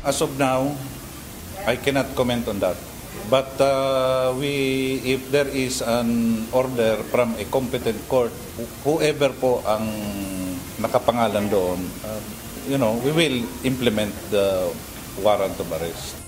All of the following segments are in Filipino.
As of now, I cannot comment on that. But if there is an order from a competent court, whoever po ang nakapangalan doon, we will implement the warrant of arrest.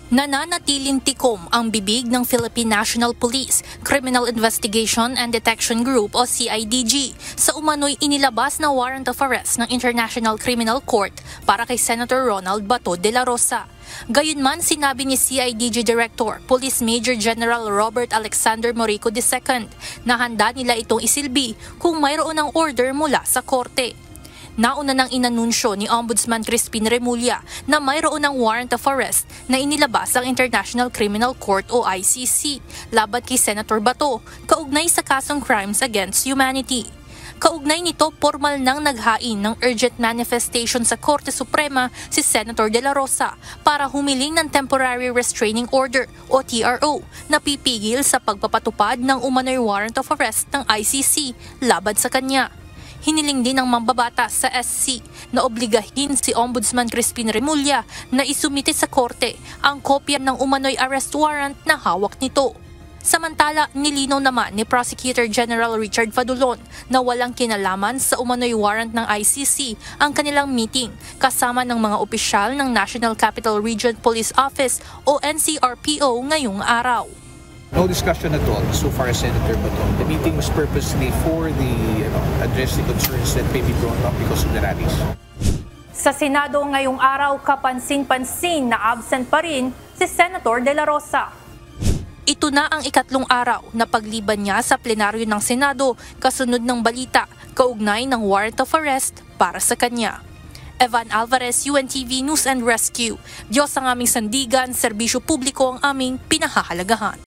Nananatiling tikom ang bibig ng Philippine National Police Criminal Investigation and Detection Group o CIDG sa umano'y inilabas na warrant of arrest ng International Criminal Court para kay Senator Ronald Bato de la Rosa. Gayunman, sinabi ni CIDG Director Police Major General Robert Alexander Morico II na handa nila itong isilbi kung mayroon ng order mula sa korte. Nauna nang inanunsyo ni Ombudsman Crispin Remulla na mayroon ng warrant of arrest na inilabas ang International Criminal Court o ICC laban kay Senator Bato kaugnay sa kasong Crimes Against Humanity. Kaugnay nito, formal nang naghain ng urgent manifestation sa Korte Suprema si Senator De La Rosa para humiling ng Temporary Restraining Order o TRO na pipigil sa pagpapatupad ng umano'y warrant of arrest ng ICC laban sa kanya. Hiniling din ng mambabatas sa SC na obligahin si Ombudsman Crispin Remulla na isumite sa korte ang kopya ng umano'y arrest warrant na hawak nito. Samantala, nilinaw naman ni Prosecutor General Richard Fadulon na walang kinalaman sa umano'y warrant ng ICC ang kanilang meeting kasama ng mga opisyal ng National Capital Region Police Office o NCRPO ngayong araw. No discussion at all so far, Senator Bato. The meeting was purposely for the address the concerns that may be brought up because of the rallies. Sa Senado ngayong araw, kapansin-pansin na absent pa rin si Senator De La Rosa. Ito na ang ikatlong araw na pagliban niya sa plenaryo ng Senado kasunod ng balita kaugnay ng warrant of arrest para sa kanya. Evan Alvarez, UNTV News and Rescue. Diyos ang aming sandigan, serbisyo publiko ang aming pinahahalagahan.